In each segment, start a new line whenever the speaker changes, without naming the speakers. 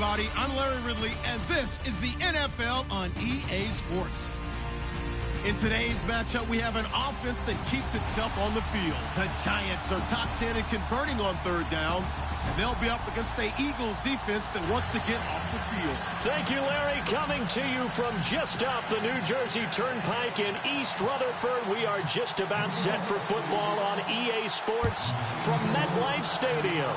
everybody. I'm Larry Ridley, and this is the NFL on EA Sports. In today's matchup, we have an offense that keeps itself on the field. The Giants are top 10 in converting on third down, and they'll be up against the Eagles defense that wants to get off the field.
Thank you, Larry. Coming to you from just off the New Jersey Turnpike in East Rutherford, we are just about set for football on EA Sports from MetLife Stadium.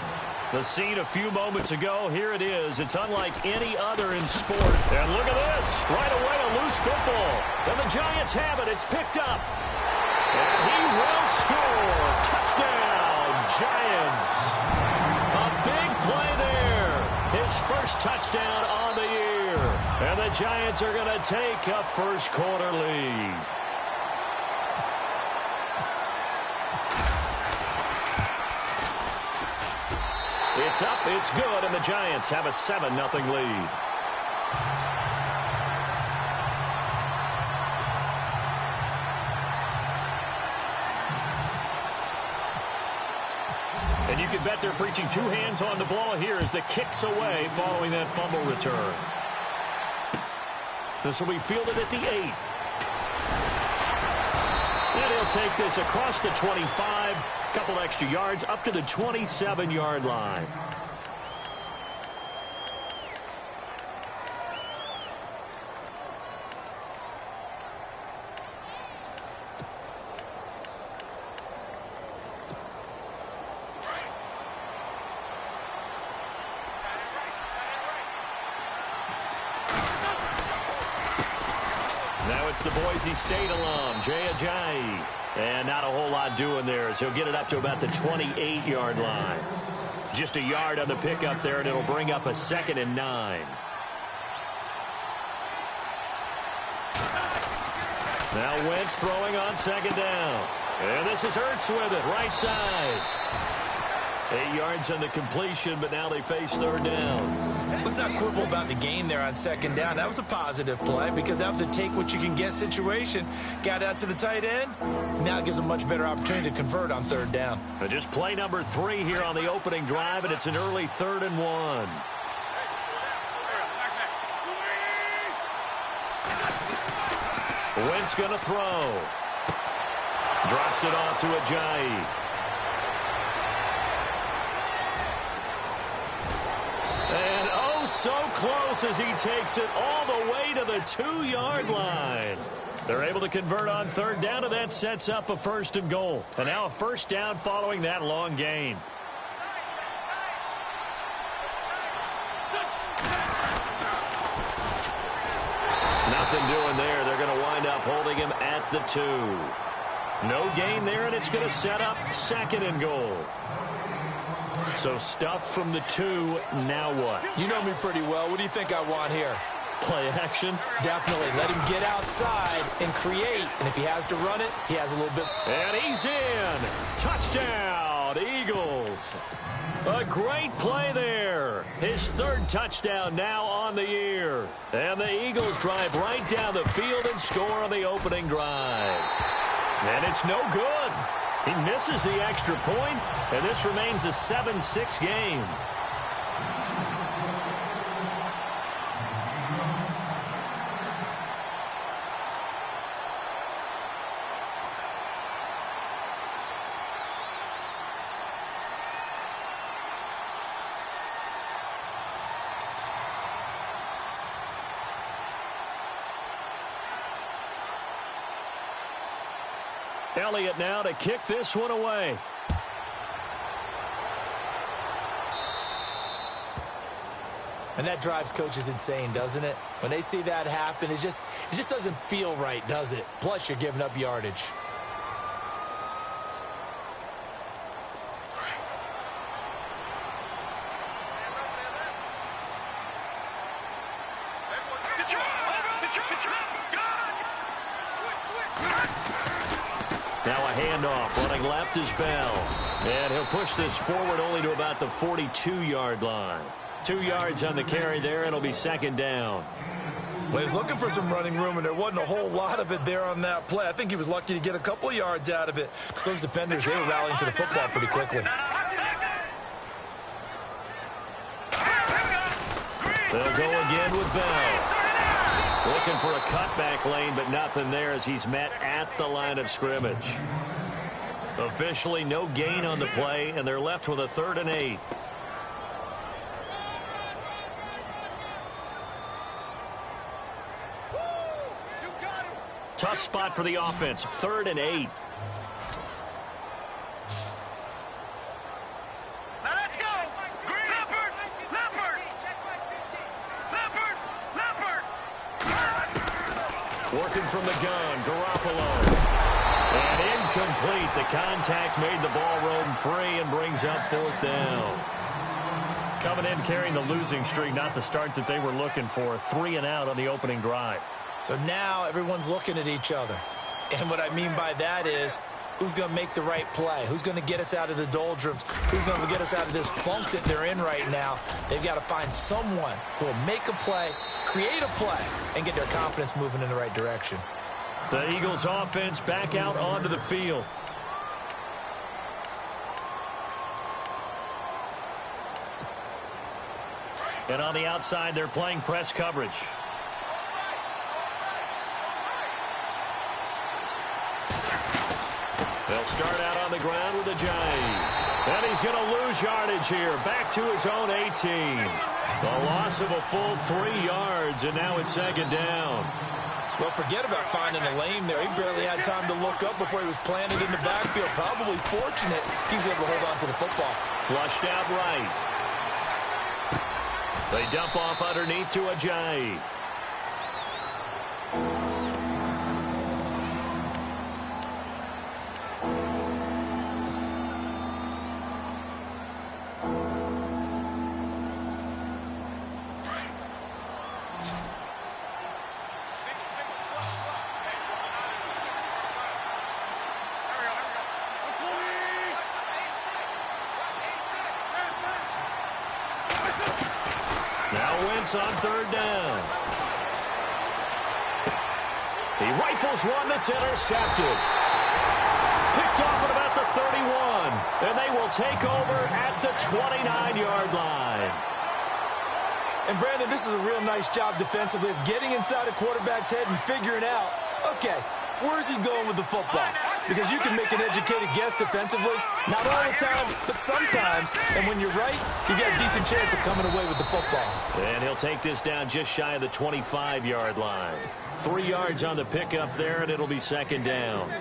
The scene a few moments ago, here it is. It's unlike any other in sport. And look at this. Right away, a loose football. And the Giants have it. It's picked up. And he will score. Touchdown, Giants. A big play there. His first touchdown on the year. And the Giants are going to take a first quarter lead. It's up, it's good, and the Giants have a 7-0 lead. And you can bet they're preaching two hands on the ball here as the kick's away following that fumble return. This will be fielded at the 8. And he'll take this across the 25. Couple extra yards up to the 27-yard line. Now it's the Boise State alum, Jay Ajayi. And not a whole lot doing there as he'll get it up to about the 28-yard line. Just a yard on the pickup there, and it'll bring up a 2nd and 9. Now Wentz throwing on 2nd down. And this is Hurts with it, right side. 8 yards on the completion, but now they face 3rd down.
Let's not quibble about the gain there on 2nd down. That was a positive play because that was a take-what-you-can-get situation. Got out to the tight end. Now it gives them a much better opportunity to convert on 3rd down.
Just play number 3 here on the opening drive, and it's an early 3rd and 1. Wentz going to throw. Drops it off to Ajayi. And oh, so close as he takes it all the way to the 2-yard line. They're able to convert on 3rd down, and that sets up a 1st and goal. And now a 1st down following that long gain. Nothing doing there. They're going to wind up holding him at the 2. No gain there, and it's going to set up 2nd and goal. So stuffed from the 2, now what?
You know me pretty well. What do you think I want here?
Play action?
Definitely. Let him get outside and create. And if he has to run it, he has a little bit.
And he's in. Touchdown, Eagles. A great play there. His 3rd touchdown now on the year. And the Eagles drive right down the field and score on the opening drive. And it's no good. He misses the extra point, and this remains a 7-6 game. Elliott now to kick this one away.
And that drives coaches insane, doesn't it? When they see that happen, it just doesn't feel right, does it? Plus, you're giving up yardage.
Now a handoff. Running left is Bell. And he'll push this forward only to about the 42-yard line. 2 yards on the carry there. It'll be 2nd down.
Well, he was looking for some running room, and there wasn't a whole lot of it there on that play. I think he was lucky to get a couple of yards out of it. Because those defenders, they were rallying to the football pretty quickly.
They'll go again with Bell. Looking for a cutback lane, but nothing there as he's met at the line of scrimmage. Officially no gain on the play, and they're left with a 3rd and 8. Tough spot for the offense, 3rd and 8. Working from the gun, Garoppolo. And incomplete. The contact made the ball roam free and brings up 4th down. Coming in carrying the losing streak, not the start that they were looking for. 3 and out on the opening drive.
So now everyone's looking at each other. And what I mean by that is, who's going to make the right play? Who's going to get us out of the doldrums? Who's going to get us out of this funk that they're in right now? They've got to find someone who will make a play, create a play, and get their confidence moving in the right direction.
The Eagles offense back out onto the field. And on the outside, they're playing press coverage. They'll start out on the ground with a Ajayi. And he's going to lose yardage here. Back to his own 18. A loss of a full 3 yards, and now it's 2nd down.
Well, forget about finding a lane there. He barely had time to look up before he was planted in the backfield. Probably fortunate he was able to hold on to the football.
Flushed out right. They dump off underneath to Ajayi. On 3rd down. He rifles one that's intercepted. Picked off at about the 31. And they will take over at the 29-yard line.
And Brandon, this is a real nice job defensively of getting inside a quarterback's head and figuring out, okay, where's he going with the football? Because you can make an educated guess defensively. Not all the time, but sometimes. And when you're right, you've got a decent chance of coming away with the football.
And he'll take this down just shy of the 25-yard line. 3 yards on the pickup there, and it'll be 2nd down.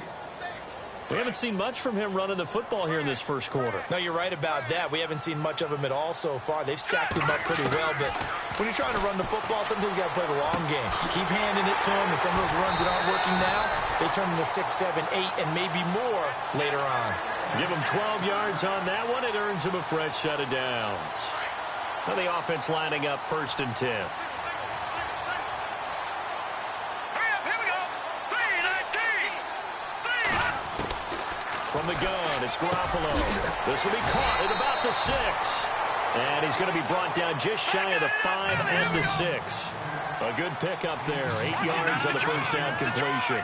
We haven't seen much from him running the football here in this first quarter.
No, you're right about that. We haven't seen much of him at all so far. They've stacked him up pretty well, but when you're trying to run the football, sometimes you got to play the long game. Keep handing it to him, and some of those runs that aren't working now, they turn into 6, 7, 8, and maybe more later on.
Give him 12 yards on that one. It earns him a fresh set of downs. Now the offense lining up 1st and 10. From the gun, it's Garoppolo. This will be caught at about the 6. And he's going to be brought down just shy of the 5 and the 6. A good pickup there. 8 yards on the first down completion.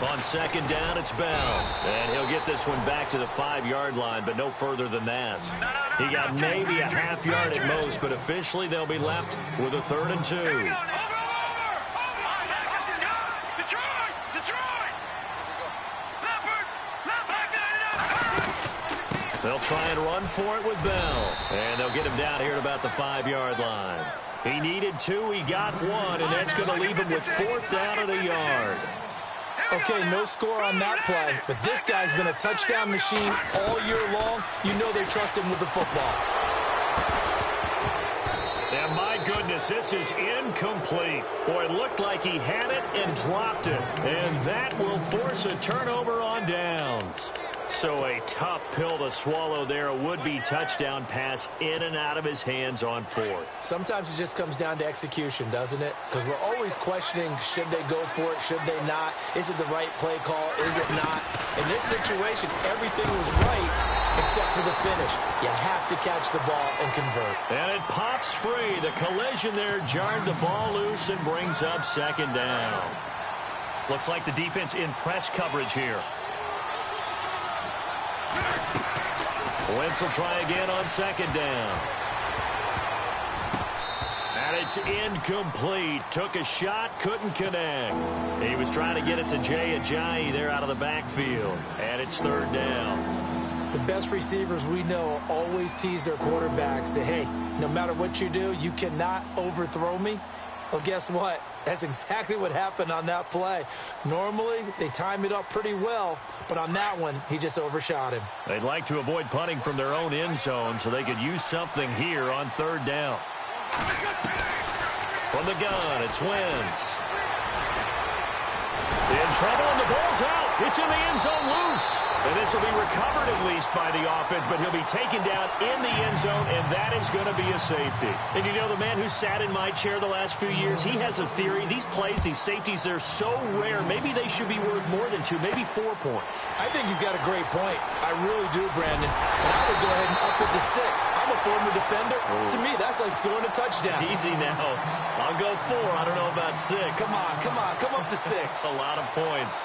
On 2nd down, it's Bell. And he'll get this one back to the 5-yard line, but no further than that. He got maybe a half yard at most, but officially they'll be left with a 3rd and 2. They'll try and run for it with Bell. And they'll get him down here at about the 5-yard line. He needed 2, he got 1, and that's going to leave him with 4th down at a yard.
Okay, no score on that play, but this guy's been a touchdown machine all year long. You know they trust him with the football.
And my goodness, this is incomplete. Boy, it looked like he had it and dropped it. And that will force a turnover on downs. So a tough pill to swallow there. A would-be touchdown pass in and out of his hands on 4th.
Sometimes it just comes down to execution, doesn't it? Because we're always questioning, should they go for it, should they not? Is it the right play call, is it not? In this situation, everything was right except for the finish. You have to catch the ball and convert.
And it pops free. The collision there jarred the ball loose and brings up 2nd down. Looks like the defense in press coverage here. Wentz will try again on 2nd down. it's incomplete. Took a shot, couldn't connect. He was trying to get it to Jay Ajayi there out of the backfield. And it's third down.
The best receivers we know always tease their quarterbacks that, hey, no matter what you do, you cannot overthrow me. Well, guess what? That's exactly what happened on that play. Normally, they time it up pretty well, but on that one, he just overshot him.
They'd like to avoid punting from their own end zone so they could use something here on third down. From the gun, it's Wentz. In trouble, and the ball's out. It's in the end zone loose. And this will be recovered at least by the offense, but he'll be taken down in the end zone, and that is going to be a safety. And you know, the man who sat in my chair the last few years, he has a theory. These plays, these safeties, they're so rare. Maybe they should be worth more than 2, maybe 4 points.
I think he's got a great point. I really do, Brandon. And I would go ahead and up it to 6. I'm a former defender. To me, that's like scoring a touchdown.
Easy now. I'll go 4. I don't know about 6.
Come on, come on. Come up to 6.
A lot of points.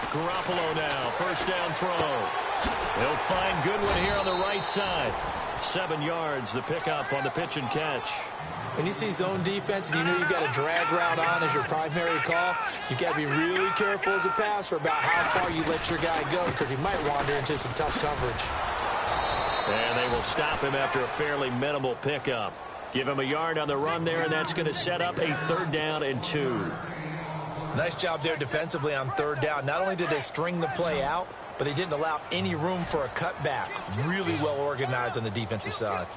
Garoppolo now, first down throw. He'll find Goodwin here on the right side. 7 yards, the pickup on the pitch and catch.
When you see zone defense and you know you've got a drag route on as your primary call, you've got to be really careful as a passer about how far you let your guy go because he might wander into some tough coverage.
And they will stop him after a fairly minimal pickup. Give him a yard on the run there, and that's going to set up a 3rd down and 2.
Nice job there defensively on 3rd down. Not only did they string the play out, but they didn't allow any room for a cutback. Really well organized on the defensive side.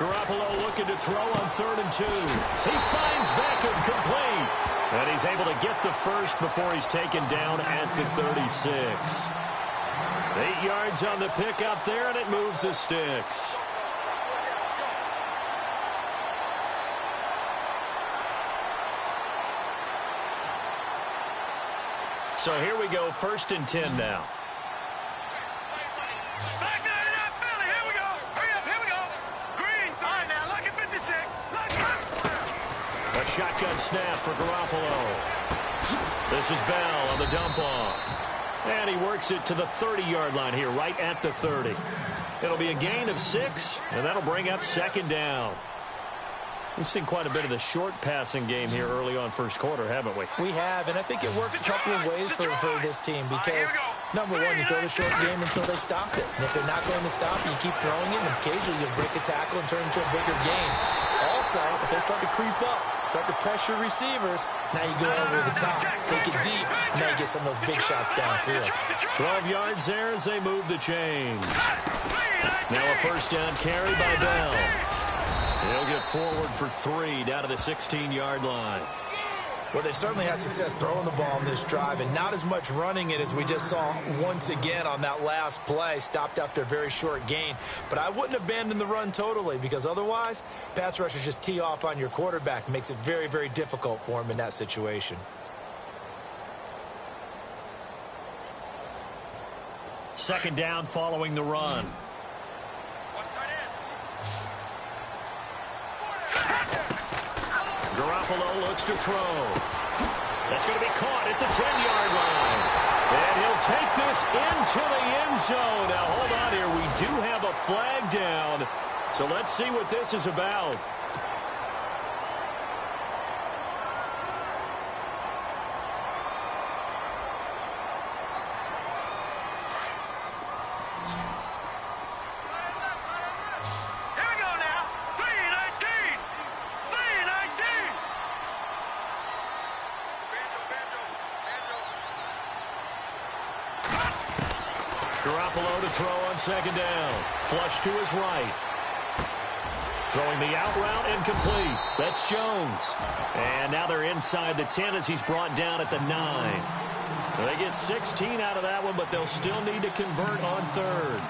Garoppolo looking to throw on 3rd and 2. He finds Beckham complete. And he's able to get the first before he's taken down at the 36. 8 yards on the pickup there, and it moves the sticks. So here we go, 1st and 10 now. A shotgun snap for Garoppolo. This is Bell on the dump off. And he works it to the 30-yard line here, right at the 30. It'll be a gain of 6, and that'll bring up 2nd down. We've seen quite a bit of the short passing game here early on first quarter, haven't we?
We have, and I think it works a couple of ways for this team because, number one, you throw the short game until they stop it. And if they're not going to stop it, you keep throwing it, and occasionally you'll break a tackle and turn it into a bigger gain. Also, if they start to creep up, start to pressure receivers, now you go over the top, take it deep, and now you get some of those big shots downfield.
12 yards there as they move the chains. Now a 1st down carry by Bell. He'll get forward for 3 down to the 16-yard line.
Well, they certainly had success throwing the ball in this drive and not as much running it as we just saw once again on that last play. Stopped after a very short gain. But I wouldn't abandon the run totally because otherwise, pass rushers just tee off on your quarterback. Makes it very, very difficult for him in that situation.
Second down following the run. Garoppolo looks to throw. That's going to be caught at the 10-yard line. And he'll take this into the end zone. Now, hold on here. We do have a flag down. So let's see what this is about. Garoppolo to throw on 2nd down. Flush to his right. Throwing the out route incomplete. That's Jones. And now they're inside the 10 as he's brought down at the 9. They get 16 out of that one, but they'll still need to convert on 3rd.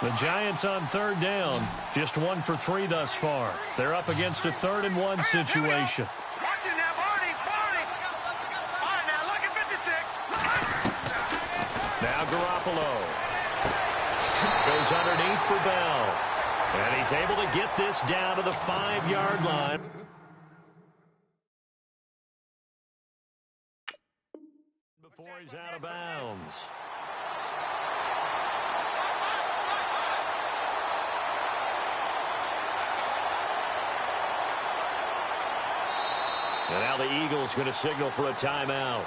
The Giants on third down, just 1 for 3 thus far. They're up against a 3rd-and-1 situation. Now Garoppolo goes underneath for Bell. And he's able to get this down to the 5-yard line. Before he's out of bounds. And now the Eagles going to signal for a timeout.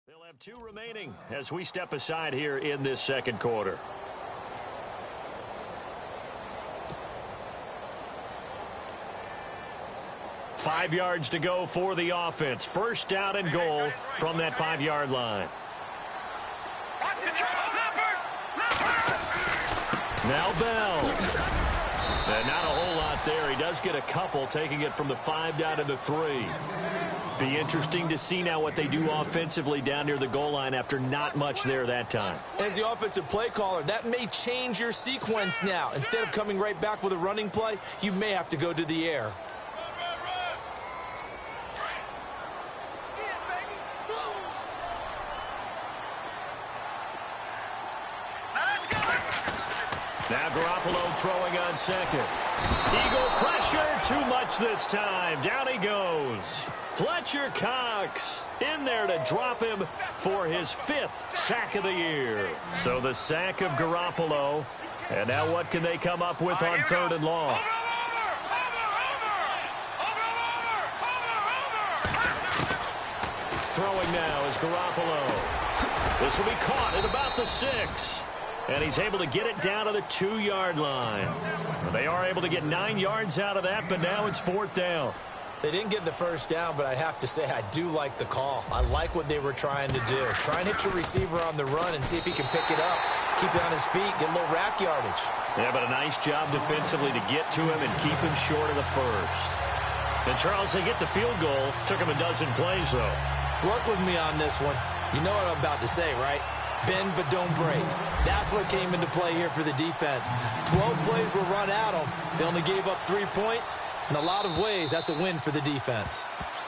They'll have 2 remaining as we step aside here in this second quarter. Five yards to go for the offense. First down and goal from that 5-yard line. Now Bell. And not a whole lot there. He does get a couple, taking it from the 5 down to the 3. Be interesting to see now what they do offensively down near the goal line after not much there that time.
As the offensive play caller, that may change your sequence now. Instead of coming right back with a running play, you may have to go to the air.
Now Garoppolo throwing on second. Eagle pressure, too much this time. Down he goes. Fletcher Cox in there to drop him for his 5th sack of the year. So the sack of Garoppolo. And now what can they come up with on 3rd and long? Throwing now is Garoppolo. This will be caught at about the 6. And he's able to get it down to the 2-yard line. They are able to get 9 yards out of that, but now it's 4th down.
They didn't get the first down, but I have to say I do like the call. I like what they were trying to do. Try and hit your receiver on the run and see if he can pick it up. Keep it on his feet, get a little rack yardage.
Yeah, but a nice job defensively to get to him and keep him short of the first. And Charles, they get the field goal. Took him a dozen plays, though.
Work with me on this one. You know what I'm about to say, right? Bend but don't break. That's what came into play here for the defense. 12 plays were run at them. They only gave up 3 points. In a lot of ways, that's a win for the defense.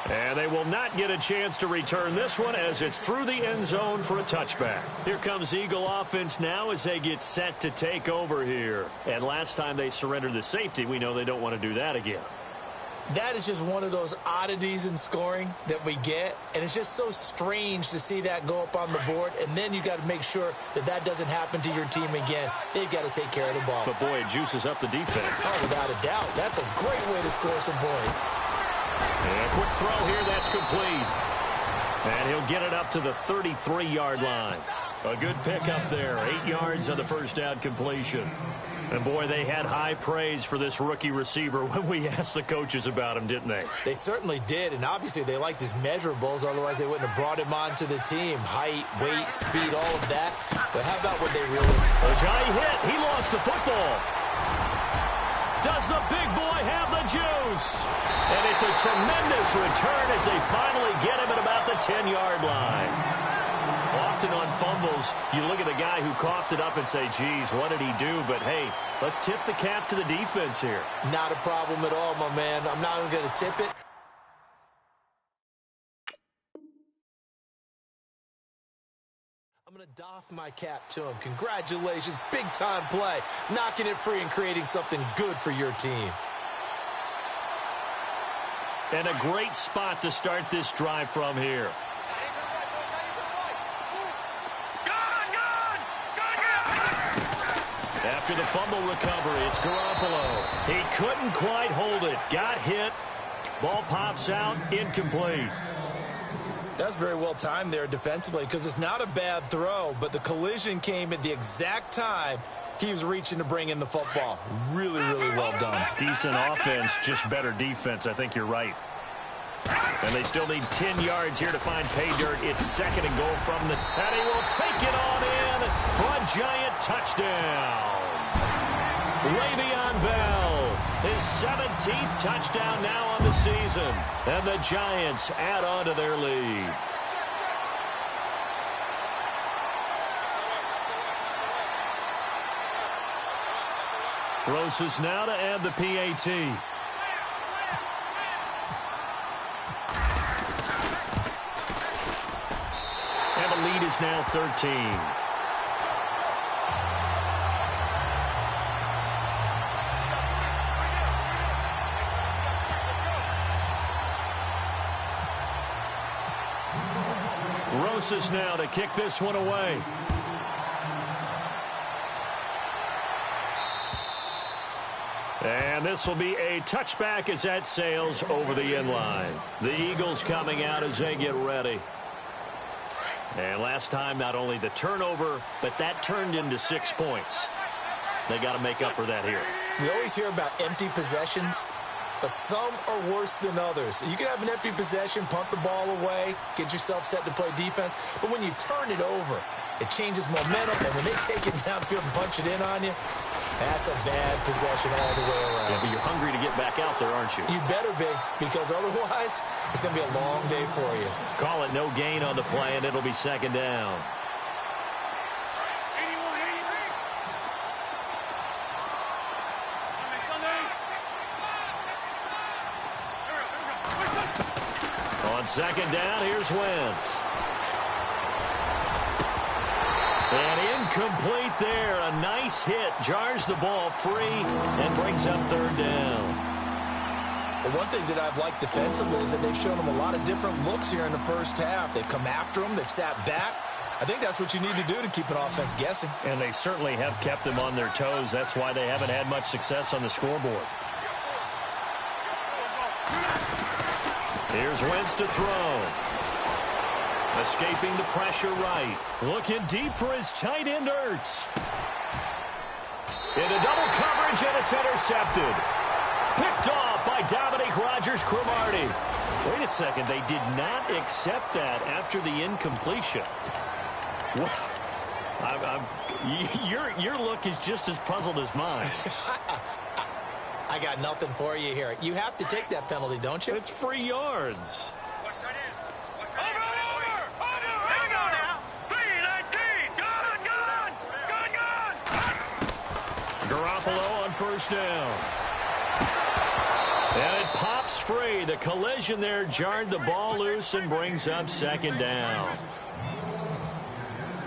And they will not get a chance to return this one as it's through the end zone for a touchback. Here comes Eagle offense now as they get set to take over here. And last time they surrendered the safety, we know they don't want to do that again.
That is just one of those oddities in scoring that we get, and it's just so strange to see that go up on the board, and then you got to make sure that that doesn't happen to your team again. They've got to take care of the ball.
But, boy, it juices up the defense.
Oh, without a doubt. That's a great way to score some points.
And a quick throw here, that's complete. And he'll get it up to the 33-yard line. A good pickup there, 8 yards on the first down completion. And, boy, they had high praise for this rookie receiver when we asked the coaches about him, didn't they?
They certainly did, and obviously they liked his measurables. Otherwise, they wouldn't have brought him onto the team. Height, weight, speed, all of that. But how about what they really...
Ojai hit. He lost the football. Does the big boy have the juice? And it's a tremendous return as they finally get him at about the 10-yard line. Often on fumbles, you look at the guy who coughed it up and say, geez, what did he do? But, hey, let's tip the cap to the defense here.
Not a problem at all, my man. I'm not even going to tip it. I'm going to doff my cap to him. Congratulations. Big-time play. Knocking it free and creating something good for your team.
And a great spot to start this drive from here. After the fumble recovery, it's Garoppolo. He couldn't quite hold it. Got hit. Ball pops out. Incomplete.
That's very well timed there defensively because it's not a bad throw, but the collision came at the exact time he was reaching to bring in the football. Really, really well done.
Decent offense, just better defense. I think you're right. And they still need 10 yards here to find pay dirt. It's 2nd and goal from the... And he will take it on in for a giant touchdown. Le'Veon Bell, his 17th touchdown now on the season. And the Giants add on to their lead. Rosas now to add the PAT. And the lead is now 13. Rosas now to kick this one away. And this will be a touchback as that sails over the end line. The Eagles coming out as they get ready. And last time, not only the turnover, but that turned into 6 points. They got to make up for that here.
We always hear about empty possessions, but some are worse than others. You can have an empty possession, punt the ball away, get yourself set to play defense, but when you turn it over, it changes momentum, and when they take it downfield and punch it in on you, that's a bad possession all the way around.
Yeah, but you're hungry to get back out there, aren't you?
You better be, because otherwise, it's going to be a long day for you.
Call it no gain on the play, and it'll be second down. On second down, here's Wentz. And incomplete there. A nice hit. Jars the ball free and brings up third down.
The one thing that I've liked defensively is that they've shown them a lot of different looks here in the first half. They've come after them. They've sat back. I think that's what you need to do to keep an offense guessing.
And they certainly have kept them on their toes. That's why they haven't had much success on the scoreboard. Here's Wentz to throw. Escaping the pressure right. Looking deep for his tight end, Ertz. Into double coverage, and it's intercepted. Picked off by Dominique Rodgers-Cromartie. Wait a second. They did not accept that after the incompletion. Your look is just as puzzled as mine.
I got nothing for you here. You have to take that penalty, don't you?
It's free yards. Garoppolo on first down. And it pops free. The collision there jarred the ball loose and brings up second down.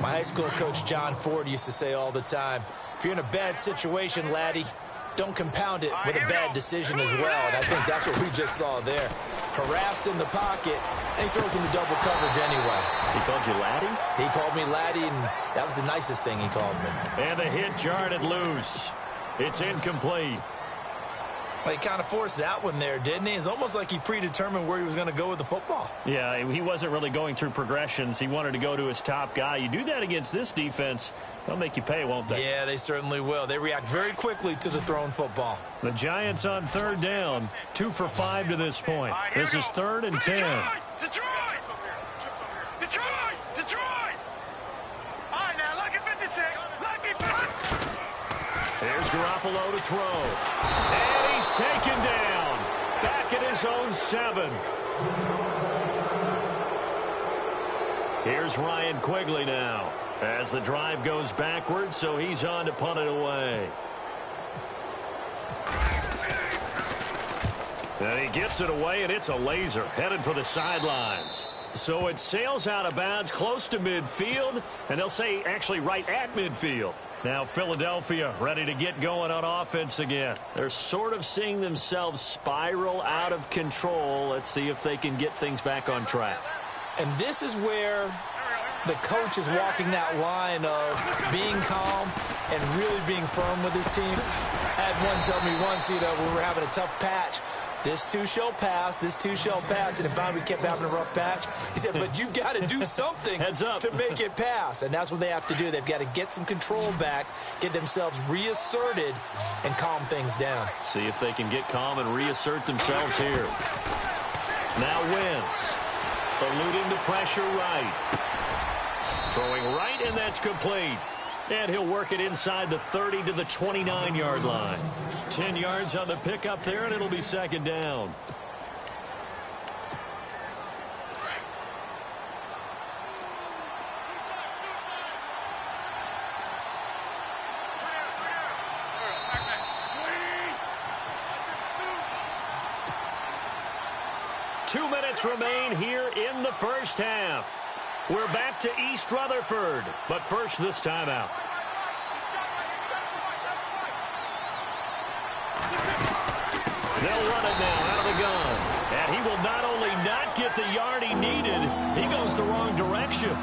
My high school coach, John Ford, used to say all the time, if you're in a bad situation, laddie, don't compound it with a bad decision as well. And I think that's what we just saw there. Harassed in the pocket, and he throws in the double coverage anyway.
He called you laddie?
He called me laddie, and that was the nicest thing he called me.
And the hit jarred it loose. It's incomplete.
Well, he kind of forced that one there, didn't he? It's almost like he predetermined where he was going to go with the football.
Yeah, he wasn't really going through progressions. He wanted to go to his top guy. You do that against this defense, they'll make you pay, won't they?
Yeah, they certainly will. They react very quickly to the thrown football.
The Giants on third down, 2 for 5 to this point. This is 3rd and 10.
Detroit! All right, now, lucky 56. Lucky 56.
Here's Garoppolo to throw. And he's taken down. Back at his own 7. Here's Ryan Quigley now. As the drive goes backwards, so he's on to punt it away. And he gets it away, and it's a laser headed for the sidelines. So it sails out of bounds close to midfield, and they'll say actually right at midfield. Now Philadelphia ready to get going on offense again. They're sort of seeing themselves spiral out of control. Let's see if they can get things back on track.
And this is where the coach is walking that line of being calm and really being firm with his team. I had one tell me once, when we were having a tough patch, this too shall pass, this too shall pass. And if finally we kept having a rough patch, he said, but you've got to do something
Heads up.
to make it pass. And that's what they have to do. They've got to get some control back, get themselves reasserted, and calm things down.
See if they can get calm and reassert themselves here. Now Wentz, eluding the pressure right. Throwing right, and that's complete. And he'll work it inside the 30 to the 29-yard line. 10 yards on the pickup there, and it'll be second down. minutes remain here in the first half. We're back to East Rutherford, but first this timeout. They'll run it now out of the gun. And he will not only not get the yard he needed, he goes the wrong direction.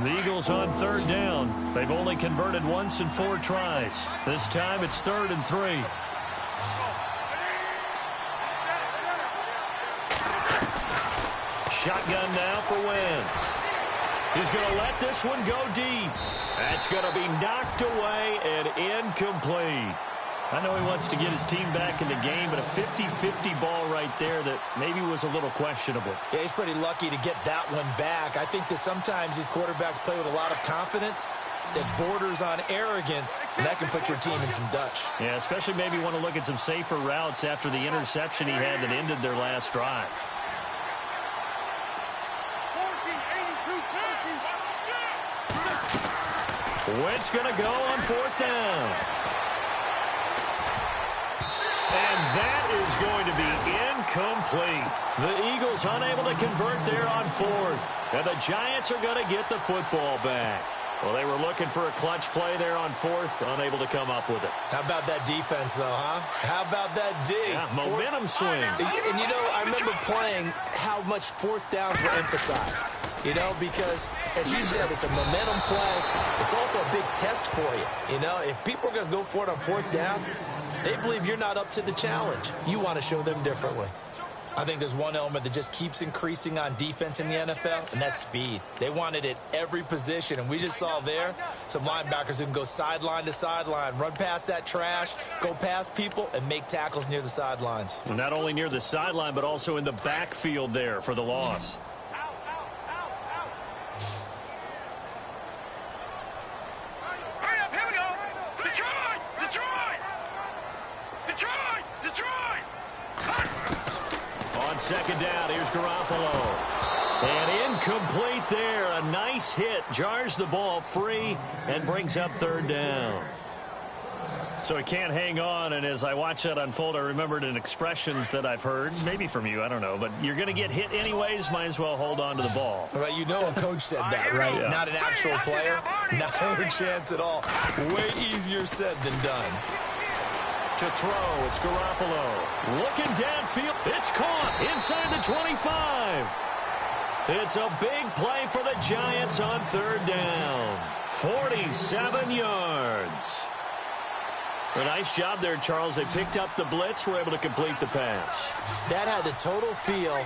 The Eagles on third down. They've only converted once in 4 tries. This time it's 3rd and 3. Shotgun now for Wentz. He's going to let this one go deep. That's going to be knocked away and incomplete. I know he wants to get his team back in the game, but a 50-50 ball right there that maybe was a little questionable.
Yeah, he's pretty lucky to get that one back. I think that sometimes these quarterbacks play with a lot of confidence that borders on arrogance, and that can put your team in some Dutch.
Yeah, especially maybe want to look at some safer routes after the interception he had that ended their last drive. Wentz going to go on 4th down. And that is going to be incomplete. The Eagles unable to convert there on 4th. And the Giants are going to get the football back. Well, they were looking for a clutch play there on 4th, unable to come up with it.
How about that defense, though, huh? How about that D?
Yeah, momentum swing.
And, you know, I remember playing how much 4th downs were emphasized. You know, because, as you said, it's a momentum play. It's also a big test for you. You know, if people are going to go for it on 4th down, they believe you're not up to the challenge. You want to show them differently. I think there's one element that just keeps increasing on defense in the NFL, and that's speed. They want it at every position, and we just saw there some linebackers who can go sideline to sideline, run past that trash, go past people, and make tackles near the sidelines.
Well, not only near the sideline, but also in the backfield there for the loss. On 2nd down, here's Garoppolo. And incomplete there. A nice hit. Jars the ball free and brings up 3rd down. So he can't hang on, and as I watch that unfold, I remembered an expression that I've heard, maybe from you, I don't know, but you're going to get hit anyways, might as well hold on to the ball.
Right, you know a coach said that, right?
Yeah.
Not an actual player. Not a chance at all. Way easier said than done.
To throw, it's Garoppolo. Looking downfield. It's caught inside the 25. It's a big play for the Giants on 3rd down. 47 yards. A nice job there, Charles. They picked up the blitz, were able to complete the pass.
That had the total feel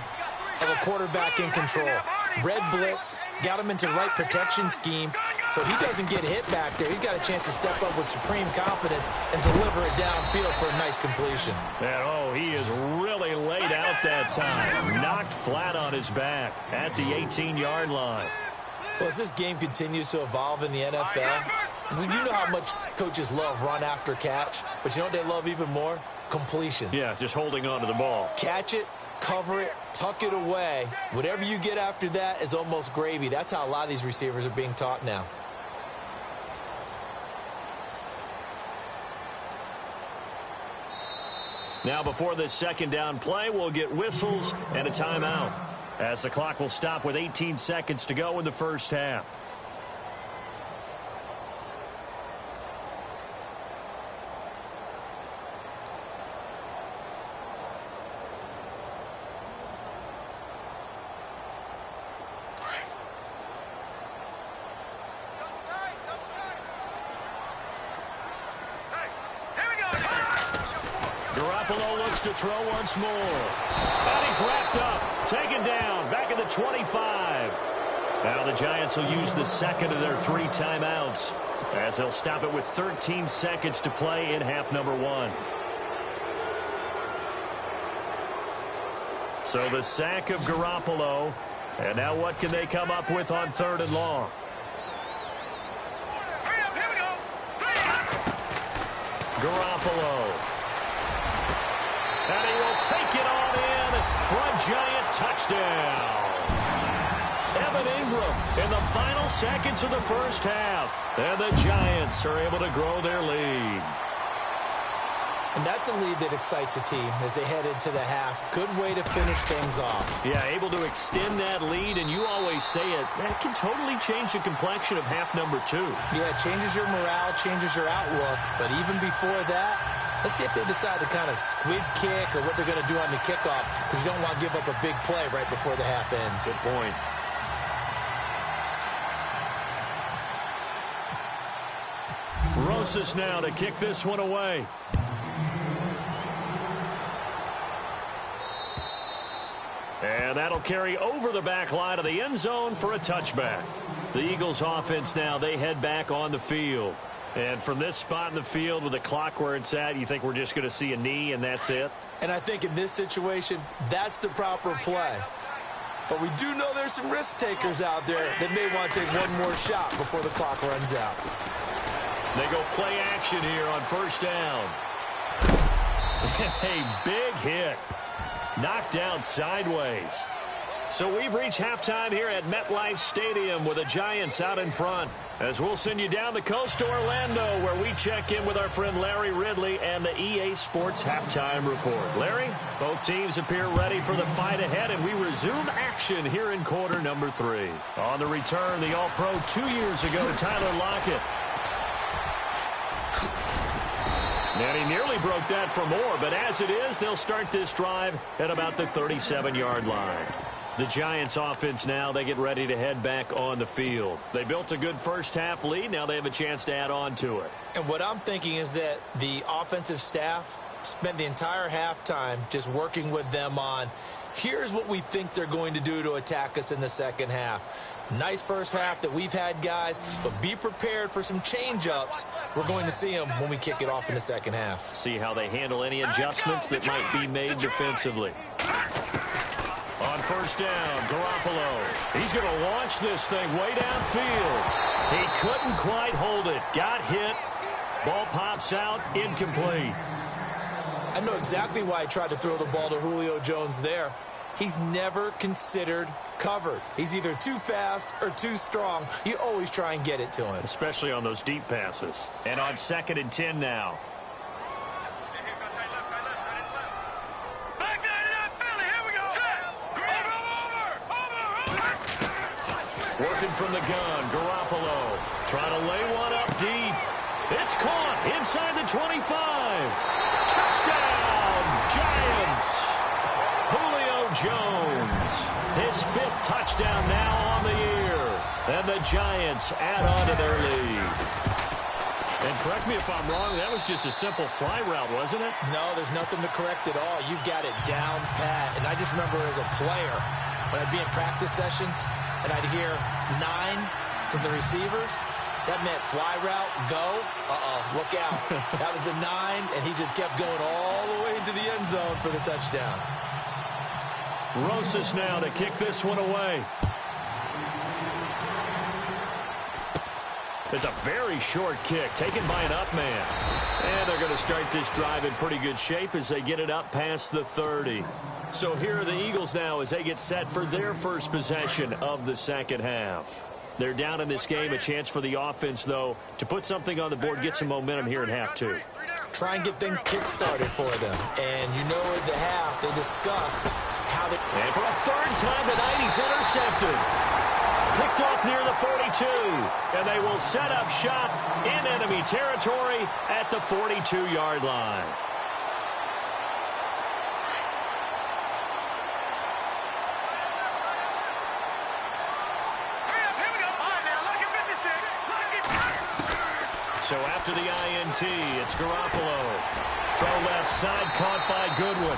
of a quarterback in control. Red blitz, got him into the right protection scheme, so he doesn't get hit back there. He's got a chance to step up with supreme confidence and deliver it downfield for a nice completion.
And, he is really laid out that time. Knocked flat on his back at the 18-yard line.
Well, as this game continues to evolve in the NFL, you know how much coaches love run after catch, but you know what they love even more? Completion.
Yeah, just holding on to the ball.
Catch it, cover it, tuck it away. Whatever you get after that is almost gravy. That's how a lot of these receivers are being taught now.
Now before this 2nd down play, we'll get whistles and a timeout, as the clock will stop with 18 seconds to go in the first half. Garoppolo looks to throw once more. And he's wrapped up, taken down, back at the 25. Now the Giants will use the 2nd of their 3 timeouts, as they'll stop it with 13 seconds to play in half number 1. So the sack of Garoppolo, and now what can they come up with on 3rd and long? Garoppolo. And he will take it on in for a Giant touchdown. Evan Ingram in the final seconds of the first half. And the Giants are able to grow their lead.
And that's a lead that excites a team as they head into the half. Good way to finish things off.
Yeah, able to extend that lead, and you always say it, that can totally change the complexion of half number 2.
Yeah, it changes your morale, changes your outlook. But even before that, let's see if they decide to kind of squid kick or what they're going to do on the kickoff, because you don't want to give up a big play right before the half ends.
Good point. Rosas now to kick this one away. And that'll carry over the back line of the end zone for a touchback. The Eagles offense now, they head back on the field. And from this spot in the field with the clock where it's at, you think we're just going to see a knee and that's it?
And I think in this situation, that's the proper play. But we do know there's some risk takers out there that may want to take one more shot before the clock runs out.
They go play action here on first down. A big hit. Knocked down sideways. So we've reached halftime here at MetLife Stadium with the Giants out in front. As we'll send you down the coast to Orlando, where we check in with our friend Larry Ridley and the EA Sports Halftime Report. Larry, both teams appear ready for the fight ahead, and we resume action here in quarter number 3. On the return, the All-Pro 2 years ago, Tyler Lockett. And he nearly broke that for more, but as it is, they'll start this drive at about the 37-yard line. The Giants offense now, they get ready to head back on the field. They built a good first-half lead. Now they have a chance to add on to it.
And what I'm thinking is that the offensive staff spent the entire halftime just working with them on, here's what we think they're going to do to attack us in the second half. Nice first half that we've had, guys, but be prepared for some change-ups. We're going to see them when we kick it off in the second half.
See how they handle any adjustments that might be made defensively. On first down, Garoppolo. He's going to launch this thing way downfield. He couldn't quite hold it. Got hit. Ball pops out, incomplete.
I know exactly why he tried to throw the ball to Julio Jones there. He's never considered covered. He's either too fast or too strong. You always try and get it to him.
Especially on those deep passes. And on 2nd and 10 now. Working from the gun, Garoppolo. Trying to lay one up deep. It's caught inside the 25. Touchdown, Giants. Julio Jones. His 5th touchdown now on the year. And the Giants add on to their lead. And correct me if I'm wrong, that was just a simple fly route, wasn't it?
No, there's nothing to correct at all. You've got it down pat. And I just remember as a player, when I'd be in practice sessions, and I'd hear 9 from the receivers, that meant fly route, go, look out. That was the 9, and he just kept going all the way into the end zone for the touchdown.
Rosas now to kick this one away. It's a very short kick taken by an up man. And they're going to start this drive in pretty good shape as they get it up past the 30. So here are the Eagles now as they get set for their first possession of the second half. They're down in this game. A chance for the offense, though, to put something on the board, get some momentum here in half 2.
Try and get things kick-started for them. And you know at the half, they discussed how they...
And for a 3rd time tonight, he's intercepted. Picked off near the 42. And they will set up shop in enemy territory at the 42-yard line. So after the INT, it's Garoppolo. Throw left side, caught by Goodwin.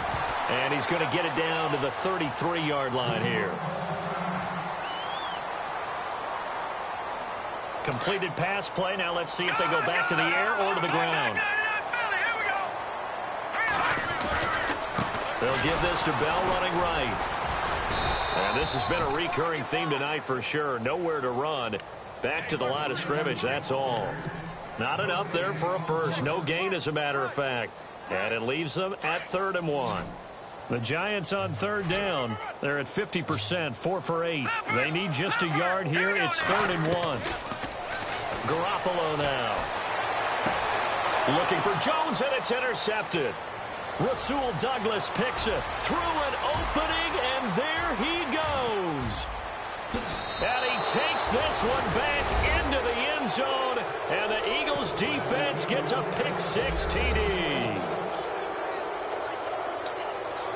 And he's going to get it down to the 33-yard line here. Completed pass play. Now let's see if they go back to the air or to the ground. They'll give this to Bell running right. And this has been a recurring theme tonight for sure. Nowhere to run. Back to the line of scrimmage, that's all. Not enough there for a first. No gain, as a matter of fact. And it leaves them at 3rd and 1. The Giants on 3rd down. They're at 50%, 4 for 8. They need just a yard here. It's 3rd and 1. Garoppolo now. Looking for Jones, and it's intercepted. Rasul Douglas picks it through an opening, and there he goes. And he takes this one back into the end zone, and the Eagles defense gets a pick-6 TD.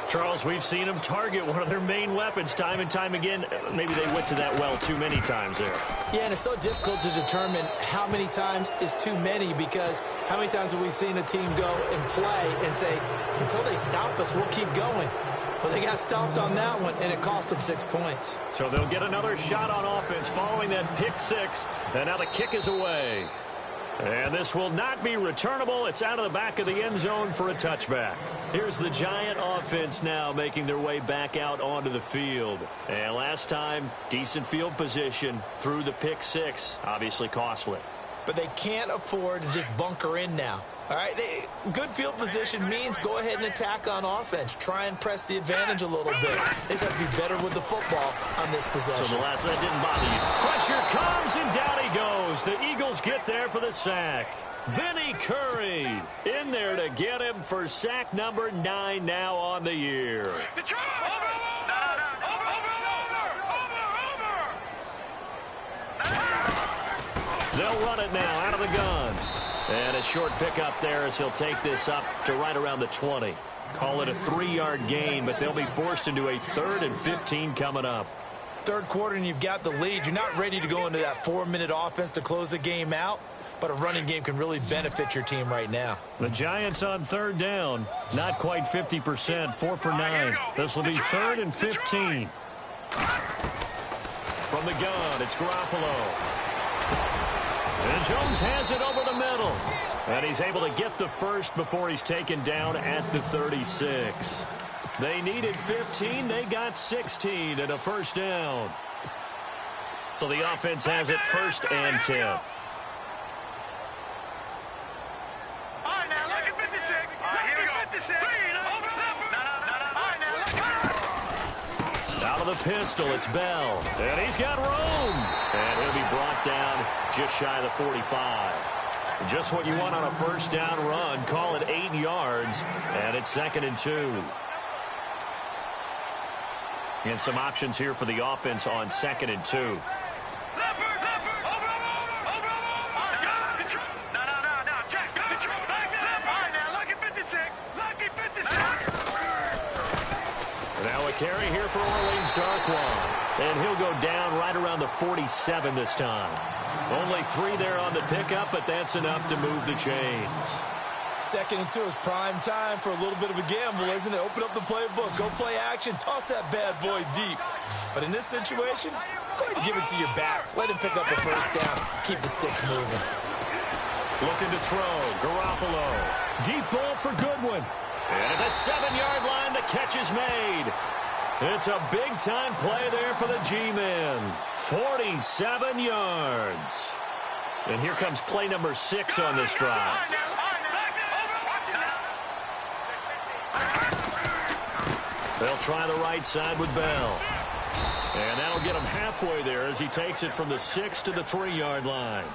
Charles, we've seen them target one of their main weapons time and time again. Maybe they went to that well too many times there.
Yeah, and it's so difficult to determine how many times is too many, because how many times have we seen a team go and play and say, until they stop us, we'll keep going. Well, they got stopped on that one, and it cost them 6 points.
So they'll get another shot on offense following that pick-6, and now the kick is away. And this will not be returnable. It's out of the back of the end zone for a touchback. Here's the Giant offense now making their way back out onto the field. And last time, decent field position through the pick-6. Obviously costly.
But they can't afford to just bunker in now. All right, good field position means go ahead and attack on offense. Try and press the advantage a little bit. They just have to be better with the football on this possession.
So the last one didn't bother you. Pressure comes, and down he goes. The Eagles get there for the sack. Vinny Curry in there to get him for sack number 9 now on the year. They'll run it now out of the gun. And a short pickup there as he'll take this up to right around the 20. Call it a 3-yard gain, but they'll be forced into a 3rd and 15 coming up.
Third quarter and you've got the lead. You're not ready to go into that 4-minute offense to close the game out, but a running game can really benefit your team right now.
The Giants on 3rd down, not quite 50%, 4 for 9. This will be 3rd and 15. From the gun, it's Garoppolo. And Jones has it over the middle. And he's able to get the first before he's taken down at the 36. They needed 15. They got 16 and a first down. So the offense has it 1st and 10.
All right, now look at 56. Here we go. 56.
Out of the pistol, it's Bell. And he's got room. And he'll be brought down just shy of the 45. Just what you want on a first down run. Call it 8 yards. And it's 2nd and 2. And some options here for the offense on 2nd and 2. Now a carry here for Orleans Darkwan. And he'll go down right around the 47 this time. Only 3 there on the pickup, but that's enough to move the chains.
2nd and 2 is prime time for a little bit of a gamble, isn't it? Open up the playbook, go play action, toss that bad boy deep. But in this situation, go ahead and give it to your back. Let him pick up a first down. Keep the sticks moving.
Looking to throw. Garoppolo. Deep ball for Goodwin. And at the 7-yard line, the catch is made. It's a big-time play there for the G-men. 47 yards. And here comes play number 6 on this drive. They'll try the right side with Bell. And that'll get him halfway there as he takes it from the 6 to the 3-yard line.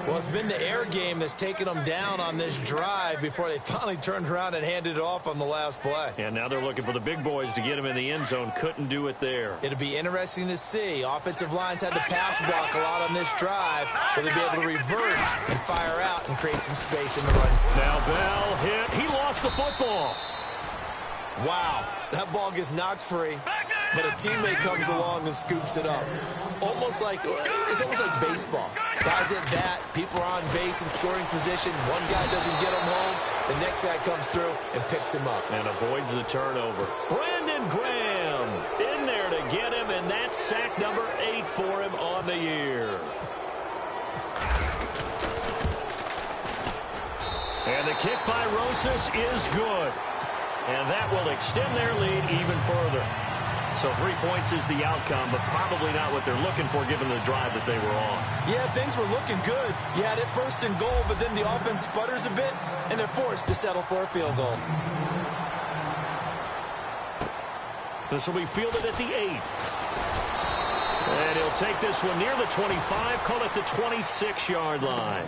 Well, it's been the air game that's taken them down on this drive before they finally turned around and handed it off on the last play.
And now they're looking for the big boys to get him in the end zone. Couldn't do it there.
It'll be interesting to see. Offensive lines had to pass block a lot on this drive. Will they be able to revert and fire out and create some space in the run?
Now Bell hit. He lost the football.
Wow, that ball gets knocked free, but a teammate comes along and scoops it up. It's almost like baseball. Guys at bat, people are on base in scoring position. One guy doesn't get him home. The next guy comes through and picks him up.
And avoids the turnover. Brandon Graham in there to get him, and that's sack number 8 for him on the year. And the kick by Rosas is good. And that will extend their lead even further. So 3 points is the outcome, but probably not what they're looking for given the drive that they were on.
Yeah, things were looking good. You had it 1st and goal, but then the offense sputters a bit, and they're forced to settle for a field goal.
This will be fielded at the 8. And he'll take this one near the 25, call it the 26-yard line.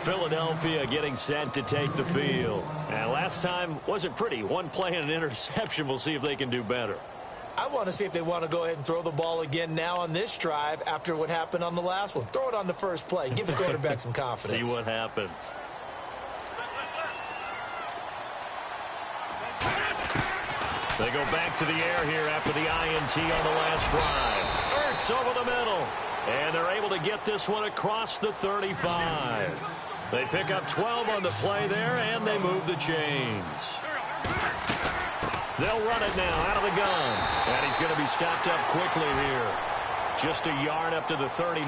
Philadelphia getting set to take the field. And last time wasn't pretty. One play and an interception. We'll see if they can do better.
I want to see if they want to go ahead and throw the ball again now on this drive after what happened on the last one. Throw it on the first play. Give the quarterback some confidence.
See what happens. They go back to the air here after the INT on the last drive. Ertz over the middle. And they're able to get this one across the 35. They pick up 12 on the play there, and they move the chains. They'll run it now out of the gun. And he's going to be stopped up quickly here. Just a yard up to the 39.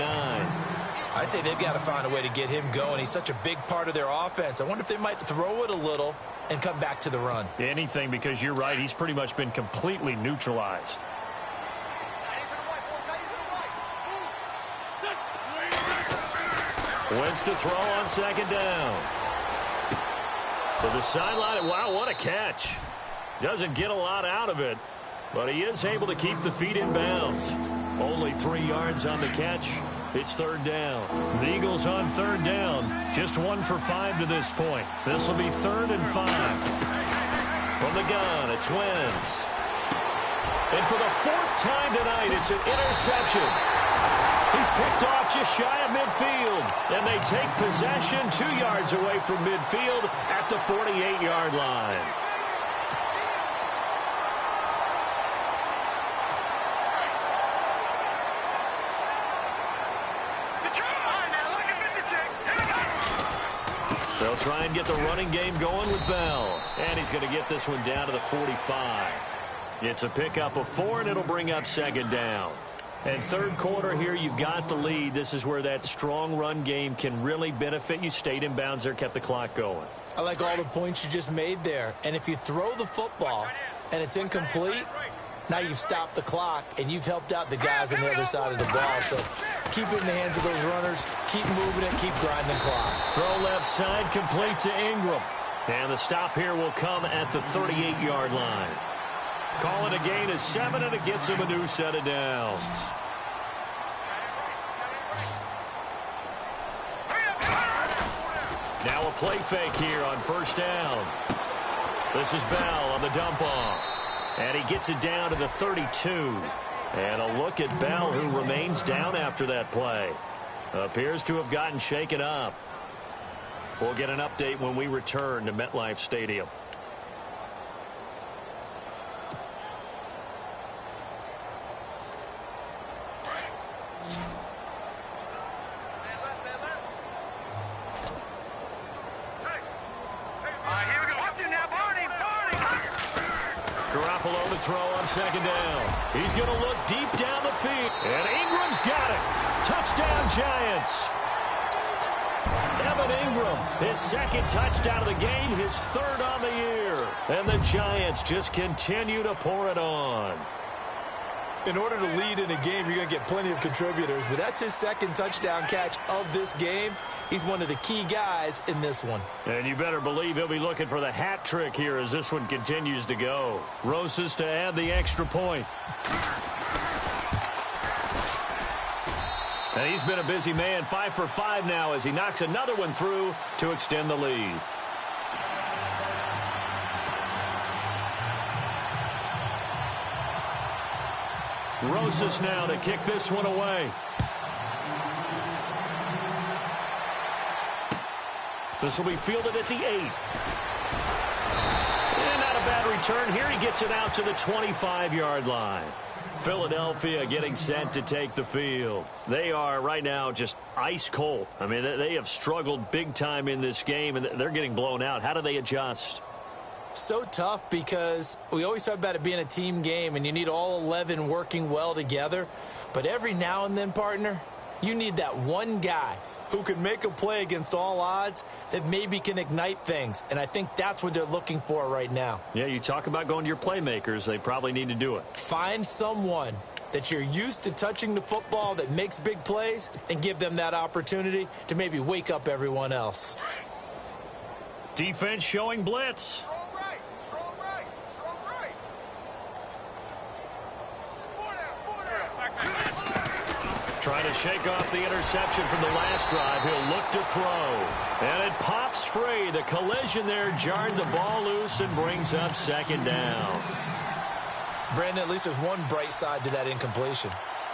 I'd say they've got to find a way to get him going. He's such a big part of their offense. I wonder if they might throw it a little and come back to the run.
Anything, because you're right. He's pretty much been completely neutralized. Wentz to throw on second down. To the sideline. Wow, what a catch. Doesn't get a lot out of it, but he is able to keep the feet in bounds. Only 3 yards on the catch. It's third down. The Eagles on third down. Just 1 for 5 to this point. This will be 3rd and 5. From the gun, it's Wentz. And for the 4th time tonight, it's an interception. He's picked off just shy of midfield. And they take possession 2 yards away from midfield at the 48-yard line. They'll try and get the running game going with Bell. And he's going to get this one down to the 45. It's a pickup of 4, and it'll bring up second down. And third quarter here, you've got the lead. This is where that strong run game can really benefit you. Stayed in bounds there, kept the clock going.
I like all the points you just made there. And if you throw the football and it's incomplete, now you've stopped the clock and you've helped out the guys on the other side of the ball. So keep it in the hands of those runners. Keep moving it. Keep grinding the clock.
Throw left side complete to Ingram. And the stop here will come at the 38-yard line. Call it a gain of 7, and it gets him a new set of downs. Now a play fake here on first down. This is Bell on the dump off. And he gets it down to the 32. And a look at Bell, who remains down after that play. Appears to have gotten shaken up. We'll get an update when we return to MetLife Stadium. Throw on second down. He's going to look deep down the field. And Ingram's got it. Touchdown, Giants. Evan Ingram, his 2nd touchdown of the game, his 3rd on the year. And the Giants just continue to pour it on.
In order to lead in a game, you're going to get plenty of contributors, but that's his 2nd touchdown catch of this game. He's one of the key guys in this one.
And you better believe he'll be looking for the hat trick here as this one continues to go. Rosas to add the extra point. And he's been a busy man, 5 for 5 now as he knocks another one through to extend the lead. Rosas now to kick this one away. This will be fielded at the 8. And not a bad return here. He gets it out to the 25-yard line. Philadelphia getting set to take the field. They are right now just ice cold. I mean, they have struggled big time in this game, and they're getting blown out. How do they adjust?
So tough because we always talk about it being a team game, and you need all 11 working well together. But every now and then, partner, you need that one guy who can make a play against all odds that maybe can ignite things. And I think that's what they're looking for right now.
Yeah, you talk about going to your playmakers. They probably need to do it.
Find someone that you're used to touching the football that makes big plays and give them that opportunity to maybe wake up everyone else.
Defense showing blitz. Trying to shake off the interception from the last drive. He'll look to throw. And it pops free. The collision there jarred the ball loose and brings up second down.
Brandon, at least there's one bright side to that incompletion.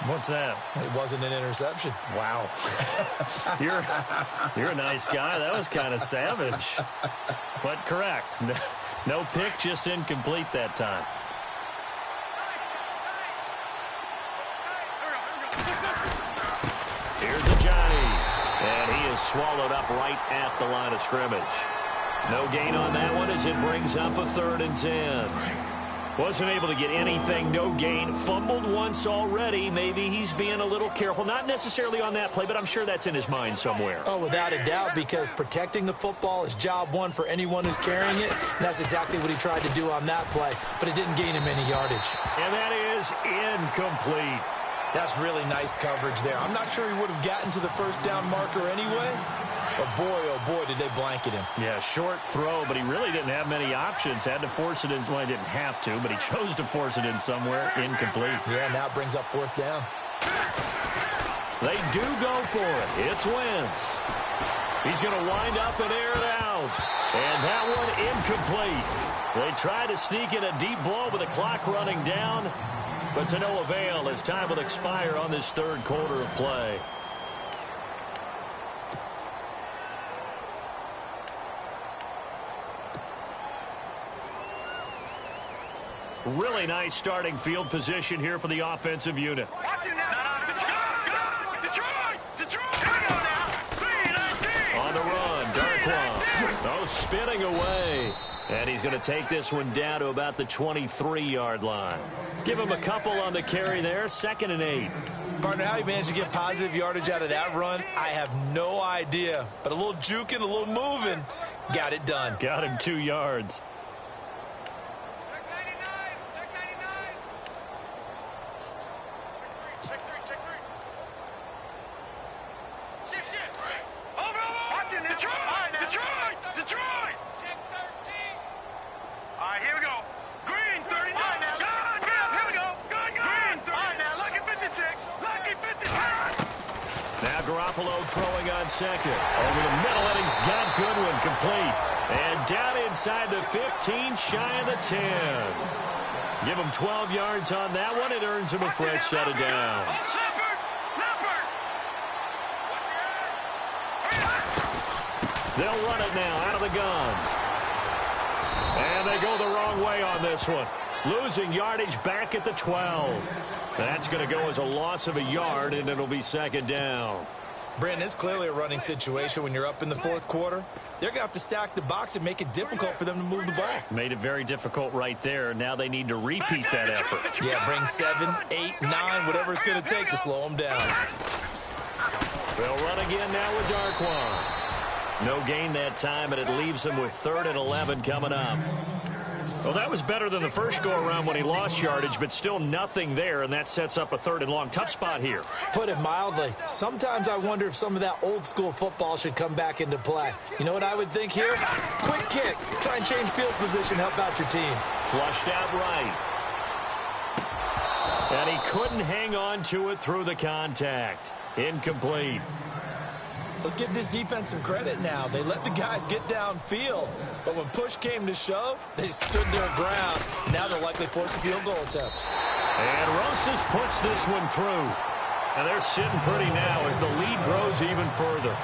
What's that?
It wasn't an interception.
Wow. You're a nice guy. That was kind of savage. But correct. No pick, just incomplete that time. Here's a Johnny. And he is swallowed up right at the line of scrimmage. No gain on that one as it brings up a 3rd and 10. Wasn't able to get anything, no gain. Fumbled once already. Maybe he's being a little careful. Not necessarily on that play, but I'm sure that's in his mind somewhere.
Oh, without a doubt, because protecting the football is job one for anyone who's carrying it. And that's exactly what he tried to do on that play, but it didn't gain him any yardage.
And that is incomplete.
That's really nice coverage there. I'm not sure he would have gotten to the first down marker anyway. But boy, oh boy, did they blanket him.
Yeah, short throw, but he really didn't have many options. Had to force it in. Well, he didn't have to, but he chose to force it in somewhere. Incomplete.
Yeah, now it brings up 4th down.
They do go for it. It's Wentz. He's going to wind up and air it out. And that one incomplete. They try to sneak in a deep blow with the clock running down, but to no avail as time will expire on this 3rd quarter of play. Really nice starting field position here for the offensive unit.
Watch it now. Detroit! Detroit! Here we go now.
On the run, Darkwa. Oh, spinning away. And he's going to take this one down to about the 23-yard line. Give him a couple on the carry there. 2nd and 8.
Partner, how he managed to get positive yardage out of that run, I have no idea. But a little juking, a little moving, got it done.
Got him 2 yards. Throwing on 2nd. Over the middle, and he's got Goodwin complete. And down inside the 15, shy of the 10. Give him 12 yards on that one. It earns him a fresh set of downs. They'll run it now out of the gun. And they go the wrong way on this one. Losing yardage back at the 12. That's going to go as a loss of a yard, and it'll be 2nd down.
Brandon, it's clearly a running situation when you're up in the 4th quarter. They're going to have to stack the box and make it difficult for them to move the ball.
Made it very difficult right there. Now they need to repeat that effort.
Yeah, bring 7, 8, 9, whatever it's going to take to slow them down.
They'll run again now with Darkwa. No gain that time, and it leaves them with 3rd and 11 coming up. Well, that was better than the first go-around when he lost yardage, but still nothing there, and that sets up a 3rd and long. Tough spot here.
Put it mildly. Sometimes I wonder if some of that old-school football should come back into play. You know what I would think here? Quick kick. Try and change field position. Help out your team.
Flushed out right. And he couldn't hang on to it through the contact. Incomplete.
Let's give this defense some credit now. They let the guys get downfield. But when push came to shove, they stood their ground. Now they'll likely force a field goal attempt.
And Rosas puts this one through. And they're sitting pretty now as the lead grows even further.